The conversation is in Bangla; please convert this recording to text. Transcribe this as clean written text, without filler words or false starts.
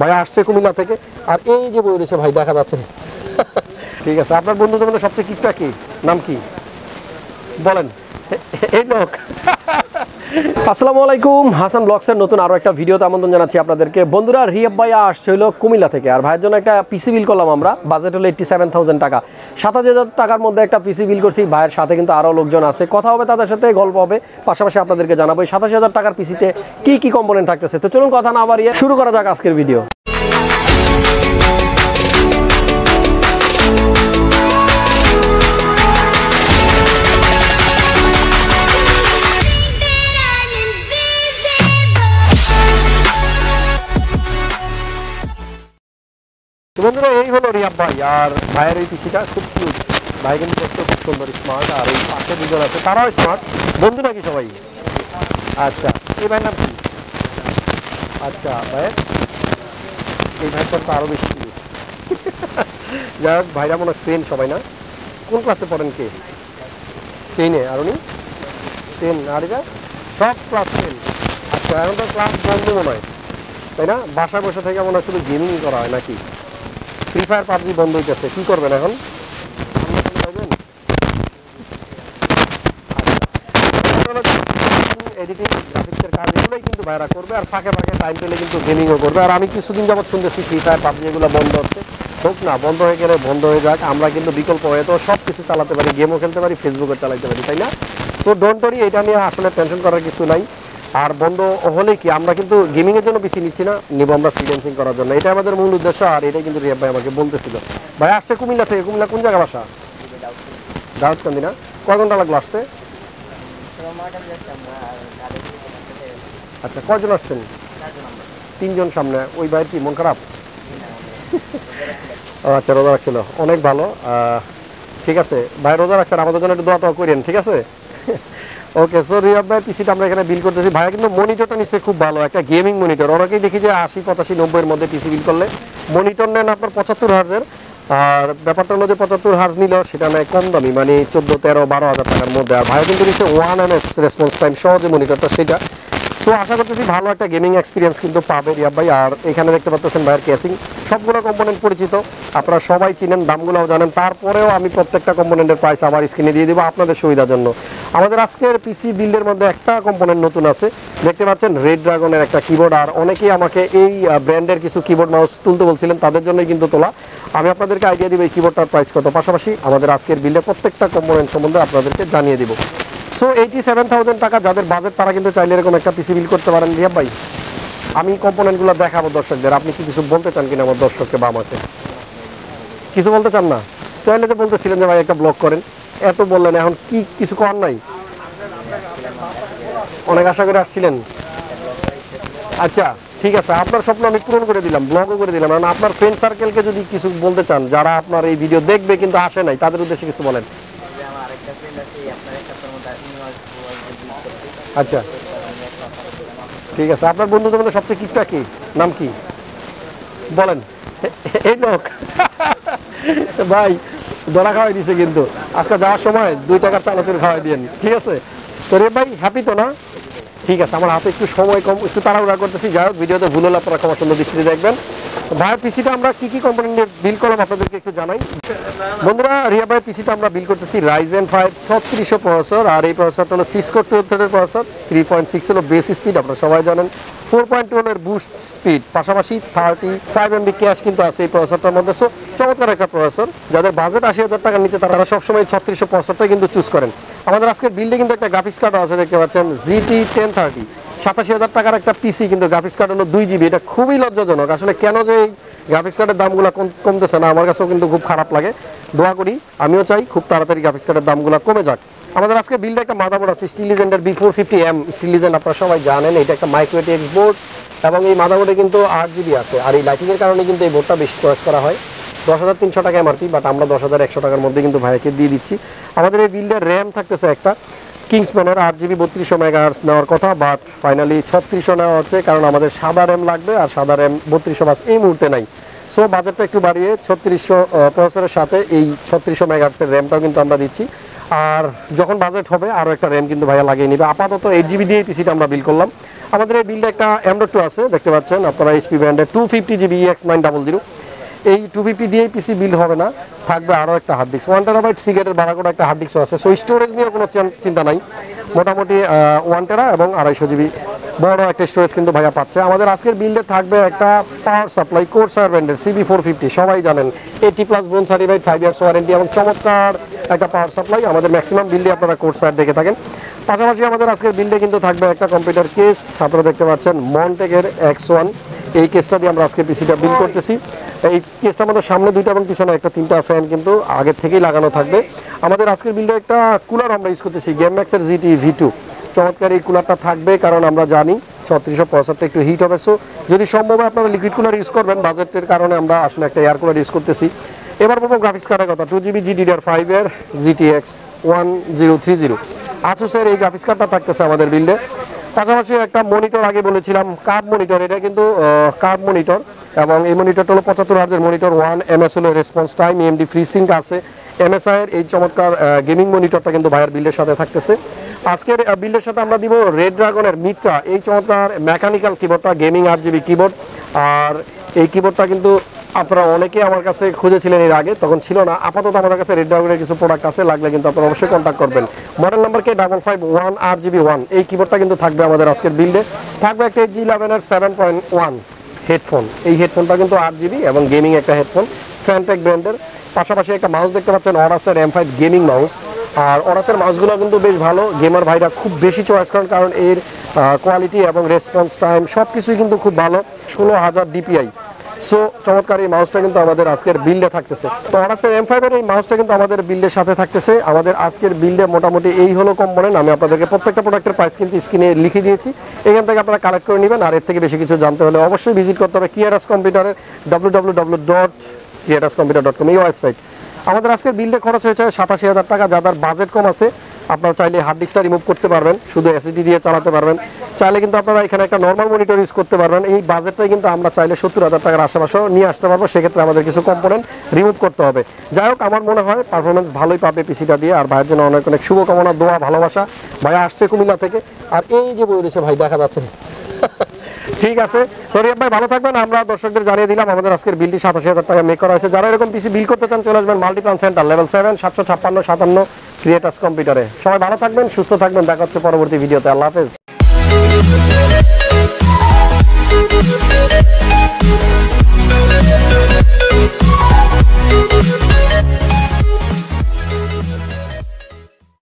ভাই আসছে কুমিল্লা থেকে। আর এই যে বই রয়েছে ভাই দেখা যাচ্ছে ঠিক আছে, আপনার বন্ধুদের মধ্যে সবচেয়ে কিপটা কি, নাম কি বলেন? এই লোক আসসালামু আলাইকুম, হাসান ব্লগসের নতুন আরও একটা ভিডিওতে আমন্ত্রণ জানাচ্ছি আপনাদেরকে। বন্ধুরা, রিয়াব ভাইয়া আসছে হলো কুমিল্লা থেকে, আর ভাইয়ের জন্য একটা পিসি বিল করলাম আমরা। বাজেট হলো 87,000 টাকা। 27,000 টাকার মধ্যে একটা পিসি বিল করছি। ভাইয়ের সাথে কিন্তু আরও লোকজন আছে, কথা হবে তাদের সাথে, গল্প হবে, পাশাপাশি আপনাদেরকে জানাবো 27,000 টাকার পিসিতে কি কি কম্পোনেন্ট থাকতেছে। তো চলুন কথা না বাড়িয়ে শুরু করা যাক আজকের ভিডিও। বন্ধুরা, এই হলো রিয়াব ভাই, আর ভাইয়ের এই পিসিটা খুব কিউট। ভাই কিন্তু দেখতে খুব সুন্দর, স্মার্ট। আর এই পাশে দুজন আছে, তারাও স্মার্ট। বন্ধু নাকি সবাই? আচ্ছা, এই ভাইয়ের নাম কি? আচ্ছা, ভাইয়ের এই ভাইটার তো আরও বেশি কিউট। যাই হোক, ভাইরা মনে হয় ফ্রেন্ড সবাই, না? কোন ক্লাসে পড়েন কে? 10-এ। আর উনি 10, আর এটা সব ক্লাস 10। আচ্ছা, এখন তো ক্লাস বন্ধ মনে হয়, তাই না? বাসায় বসে থেকে মনে হয় শুধু গেমিং করা হয় নাকি? ফ্রি ফায়ার পাবজি বন্ধ হইতেছে, কি করবেন এখন? এডিটিং, গ্রাফিক্সের কাজ এগুলোই কিন্তু ভাইরা করবে, আর ফাঁকে ফাঁকে টাইম পেলে কিন্তু গেমিংও করবে। আর আমি কিছুদিন যাবত শুনতেছি ফ্রি ফায়ার পাবজি এগুলো বন্ধ হচ্ছে। হোক না, বন্ধ হয়ে গেলে বন্ধ হয়ে যাক, আমরা কিন্তু বিকল্প হয়ে তো সব কিছু চালাতে পারি, গেমও খেলতে পারি, ফেসবুকও চালাতে পারি, তাই না? সো ডোন্ট ওয়ারি, এটা নিয়ে আসলে টেনশন করার কিছু নাই। আর বন্ধ হলে কি, আমরা কিন্তু গেমিংয়ের জন্য বেশি নিচ্ছি না, নিব আমরা ফ্রিল্যান্সিং করার জন্য। এটা আমাদের মূল উদ্দেশ্য। আর এটাই কিন্তু রিয়াব ভাই আমাকে বলতেছিল। ভাই আসছে কুমিল্লা থেকে। কুমিল্লা কোন জায়গা বাসা? দাউদকান্দি, না? কয় ঘন্টা লাগলো আসতে? আচ্ছা, কয়জন আসছেন? 3 জন। সামনে ওই ভাইয়ের কি মন খারাপ? আচ্ছা, রোজা রাখছিল, অনেক ভালো। ঠিক আছে ভাই, রোজা রাখছেন, আমাদের জন্য একটু দোয়াটা করেন, ঠিক আছে? ওকে। সো রিয়াব ভাই পিসিটা আমরা এখানে বিল করতেছি। ভাইয়া কিন্তু মনিটরটা নিচ্ছে খুব ভালো, একটা গেমিং মনিটর। অনেকেই দেখি যে 80, 85, 90-এর মধ্যে পিসি বিল করলে মনিটর নেন আপনার 75 হার্জের। আর ব্যাপারটা হলো যে 75 হার্জ নিল সেটা নেয় কম দামি, মানে 14, 13, 12 হাজার টাকার মধ্যে। আর ভাইয়া কিন্তু নিচ্ছে 1 ms রেসপন্স টাইম সহ যে মনিটরটা সেটা। সো আশা করতেছি ভালো একটা গেমিং এক্সপিরিয়েন্স কিন্তু পাবে রিয়াব ভাই। আর এখানে দেখতে পাচ্ছেন ভাইয়ের কেসিং, সবগুলো কম্পোনেন্ট পরিচিত, আপনারা সবাই চিনেন, দামগুলোও জানেন। তারপরেও আমি প্রত্যেকটা কম্পোনেন্টের প্রাইস আবার স্ক্রিনে দিয়ে দেবো আপনাদের সুবিধার জন্য। আমাদের আজকের পিসি বিল্ডের মধ্যে একটা কম্পোনেন্ট নতুন আছে, দেখতে পাচ্ছেন রেড ড্রাগনের একটা কিবোর্ড। আর অনেকেই আমাকে এই ব্র্যান্ডের কিছু কিবোর্ড মাউস তুলতে বলছিলেন, তাদের জন্যই কিন্তু তোলা। আমি আপনাদেরকে আইডিয়া দিব এই কিবোর্ডটার প্রাইস কত, পাশাপাশি আমাদের আজকের বিল্ডের প্রত্যেকটা কম্পোনেন্ট সম্বন্ধে আপনাদেরকে জানিয়ে দিব। সো 87,000 টাকা যাদের বাজেট, তারা কিন্তু চাইলে এরকম একটা পিসি বিল করতে পারেন। রিয়াব ভাই, আমি কম্পোনেন্টগুলো দেখাবো দর্শকদের, আপনি কি কিছু বলতে চান কিনা আমার দর্শককে বা আমাকে? কিছু বলতে চান না? তাহলে তো বলতেছিলেন যে ভাই একটা ব্লগ করেন, এত বললেন, এখন কি কিছু করার নাই? অনেক আশা করে আসছিলেন। আচ্ছা, ঠিক আছে, আপনার স্বপ্ন আমি পূরণ করে দিলাম, ব্লগও করে দিলাম। কারণ আপনার ফ্রেন্ড সার্কেলকে যদি কিছু বলতে চান, যারা আপনার এই ভিডিও দেখবে কিন্তু আসে নাই, তাদের উদ্দেশ্যে কিছু বলেন। আচ্ছা, ঠিক আছে, আপনার বন্ধুদের মধ্যে সবচেয়ে কিপটা কি, নাম কি বলেন? এই লোক ভাই ধরা খাওয়াই দিছে, কিন্তু আজকে যাওয়ার সময় 2 টাকার চানাচুর খাওয়াই দিয়েন, ঠিক আছে? তো রে ভাই, হ্যাপি তো না? ঠিক আছে, আমার হাতে একটু সময় কম, একটু তাড়াহুড়া করতেছি। যাই হোক, ভিডিওতে ভুল হলে আপনারা ক্ষমা সুন্দর দৃষ্টিতে দেখবেন। ভাইয়ের পিসিটা আমরা কি কি কম্পোনেন্ট বিল করলাম আপনাদেরকে একটু জানাই। বন্ধুরা, রিয়া ভাইয়ের পিসিটা আমরা বিল করতেছি Ryzen5 3600 প্রসেসর। আর এই প্রসেসরটা হলো 6 কোর 12 থ্রেডের প্রসেসর, 3.6 হলো বেস স্পিড, আপনারা সবাই জানেন, 4.2 এর বুস্ট স্পিড, পাশাপাশি 35 MB ক্যাশ কিন্তু আছে এই প্রসেসরটার মধ্যে। সো চমৎকার একটা প্রসেসর। যাদের বাজেট 80,000 টাকার নিচে, তারা সবসময় 3600 প্রসেসরটা কিন্তু চুজ করেন। আমাদের আজকের বিল্ডে কিন্তু একটা গ্রাফিক্স কার্ড আছে, দেখতে পাচ্ছেন GT 1030, 87,000 টাকার একটা পিসি, কিন্তু গ্রাফিক্স কার্ড হলো 2 GB। এটা খুবই লজ্জাজনক আসলে, কেন যে এই গ্রাফিক্স কার্ডের দামগুলো কমতেছে না, আমার কাছেও কিন্তু খুব খারাপ লাগে। দোয়া করি, আমিও চাই খুব তাড়াতাড়ি গ্রাফিক্স কার্ডের দামগুলো কমে যাক। আমাদের আজকে বিল্ডে একটা মাদারবোর্ড আছে, স্টিল লিজেন্ডের B450M স্টিল লিজেন্ড, আপনারা সবাই জানেন এটা একটা মাইক্রো ATX বোর্ড, এবং এই মাদারবোর্ডে কিন্তু 8 GB আছে। আর এই লাইটিংয়ের কারণে কিন্তু এই বোর্ডটা বেশি চয়েস করা হয়। 10,300 টাকা এমআরপি, বাট আমরা 10,100 টাকার মধ্যে কিন্তু ভাইকে দিয়ে দিচ্ছি। আমাদের এই বিল্ডের র্যাম থাকতেছে একটা কিংসম্যানের 8 GB 3200 মেগাহার্টজ নেওয়ার কথা, বাট ফাইনালি 3600 নেওয়া হচ্ছে, কারণ আমাদের সাদা র্যাম লাগবে, আর সাদা র্যাম 3200 বাস এই মুহূর্তে নাই। সো বাজেটটা একটু বাড়িয়ে 3600 প্রসেসরের সাথে এই 3600 মেগাহার্টজের র্যামটাও কিন্তু আমরা দিচ্ছি। আর যখন বাজেট হবে আরও একটা র্যাম কিন্তু ভাইয়া লাগিয়ে নেবে। আপাতত 8GB দিয়ে পিসিটা আমরা বিল করলাম। আমাদের এই বিলটা একটা M.2 আছে, দেখতে পাচ্ছেন আপনারা, HP ব্র্যান্ডের 250GB EX900। এই 250 দিয়ে পিসি বিল হবে না, থাকবে আরও একটা হার্ড ডিস্ক, 1TB সিগারেটের বারাকোটা একটা হার্ড ডিস্কও আছে। সো স্টোরেজ নিয়ে কোনো চিন্তা নাই, মোটামুটি 1TB এবং 250GB বড় একটা স্টোরেজ কিন্তু ভাইয়া পাচ্ছে। আমাদের আজকের বিল্ডে থাকবে একটা পাওয়ার সাপ্লাই কোর্সার ব্র্যান্ডের CB450, সবাই জানেন 80+ বোন সার্টিফাইড, 5 ইয়ার্স ওয়ারেন্টি এবং চমৎকার একটা পাওয়ার সাপ্লাই। আমাদের ম্যাক্সিমাম বিল্ডে আপনারা কোর্সার দেখে থাকেন। পাশাপাশি আমাদের আজকের বিল্ডে কিন্তু থাকবে একটা কম্পিউটার কেস, আপনারা দেখতে পাচ্ছেন মন্টেকের X1। এই কেসটা দিয়ে আমরা আজকে পিসিটা বিল করতেছি। এই কেসটার মধ্যে সামনে 2টা এবং পিছনে একটা 3টা ফ্যান কিন্তু আগের থেকেই লাগানো থাকবে। আমাদের আজকের বিল্ডে একটা কুলার আমরা ইউজ করতেছি, গেমম্যাক্সের GT V2। চমৎকার এই কুলারটা থাকবে, কারণ আমরা জানি 3675 একটু হিট হবে। সো যদি সম্ভব হয় আপনারা লিকুইড কুলার ইউজ করবেন, বাজেটের কারণে আমরা আসলে একটা এয়ার কুলার ইউজ করতেছি। এবার বলবো গ্রাফিক্স কার্ডের কথা, 2GB GDDR5 এর GTX 1030 আসুসের এই গ্রাফিক্স কার্ডটা থাকতেছে আমাদের বিল্ডে। পাশাপাশি একটা মনিটর, আগে বলেছিলাম কার্ভ মনিটর, এটা কিন্তু কার্ভ মনিটর এবং এই মনিটরটা হলো 75 হার্জের মনিটর, 1 ms হলো রেসপন্স টাইম, AMD FreeSync আছে, MSI এর এই চমৎকার গেমিং মনিটরটা কিন্তু ভাইয়ের বিল্ডের সাথে থাকতেছে। আজকের বিল্ডের সাথে আমরা দিব রেড ড্রাগনের মিত্রা, এই চমৎকার মেকানিক্যাল কিবোর্ডটা, গেমিং 8GB কিবোর্ড। আর এই কিবোর্ডটা কিন্তু আপনারা অনেকে আমার কাছে খুঁজেছিলেন এর আগে, তখন ছিল না। আপাতত আমাদের কাছে রেড ড্রাগনের কিছু প্রোডাক্ট আছে, লাগলে কিন্তু আপনারা অবশ্যই কন্ট্যাক্ট করবেন। Model number K551 8GB1। এই কিবোর্ডটা কিন্তু থাকবে আমাদের আজকের বিল্ডে। থাকবে একটা G11 এর 7.1 হেডফোন, এই হেডফোনটা কিন্তু 8GB এবং গেমিং একটা হেডফোন, ফ্যানটেক ব্র্যান্ডের। পাশাপাশি একটা মাউস দেখতে পাচ্ছেন, অরাসের M5 গেমিং মাউস। আর অরাসের মাউসগুলো কিন্তু বেশ ভালো, গেমার ভাইরা খুব বেশি চয়েস করেন, কারণ এর কোয়ালিটি এবং রেসপন্স টাইম সব কিছুই কিন্তু খুব ভালো, 16000 DPI। সো চমৎকার এই মাউসটা কিন্তু আমাদের আজকের বিল্ডে থাকতেছে। তো অরাসের M5 এর এই মাউসটা কিন্তু আমাদের বিল্ডের সাথে থাকতেছে। আমাদের আজকের বিল্ডে মোটামুটি এই হলো কম্পোনেন্ট। আমি আপনাদেরকে প্রত্যেকটা প্রোডাক্টের প্রাইস কিন্তু স্ক্রিনে লিখে দিয়েছি, এখান থেকে আপনারা কালেক্ট করে নেবেন। আর এর থেকে বেশি কিছু জানতে হলে অবশ্যই ভিজিট করতে হবে Creatus Computer-এর www.creatuscomputer.com এই ওয়েবসাইট। আমাদের আজকের বিল্ডে খরচ হয়েছে 87,000 টাকা। যাদের বাজেট কম আছে আপনারা চাইলে হার্ড ডিস্কটা রিমুভ করতে পারবেন, শুধু এসএসডি দিয়ে চালাতে পারবেন। চাইলে কিন্তু আপনারা এখানে একটা নর্মাল মনিটর ইউজ করতে পারবেন। এই বাজেটটাই কিন্তু আমরা চাইলে 70,000 টাকার আশেপাশেও নিয়ে আসতে পারবো, সেক্ষেত্রে আমাদের কিছু কম্পোনেন্ট রিমুভ করতে হবে। যাই হোক, আমার মনে হয় পারফরমেন্স ভালোই পাবে পিসিটা দিয়ে। আর ভাইয়ের জন্য অনেক অনেক শুভকামনা, দোয়া, ভালোবাসা। ভাইয়া আসছে কুমিল্লা থেকে, আর এই যে বই রয়েছে ভাই, দেখা যাচ্ছে। ঠিক আছে, তো রিয়াব ভাই ভালো থাকবেন। আমরা দর্শকদের জানিয়ে দিলাম আমাদের আজকের বিলটি 87,000 টাকা মেক করা হয়েছে। যারা এরকম পিসি বিল করতে চান চলে আসবেন মাল্টিপ্লান সেন্টার, লেভেল 7, 75657 ক্রিয়েটাস কম্পিউটারে। সবাই ভালো থাকবেন, সুস্থ থাকবেন, দেখা হচ্ছে পরবর্তী ভিডিওতে। আল্লাহ হাফেজ।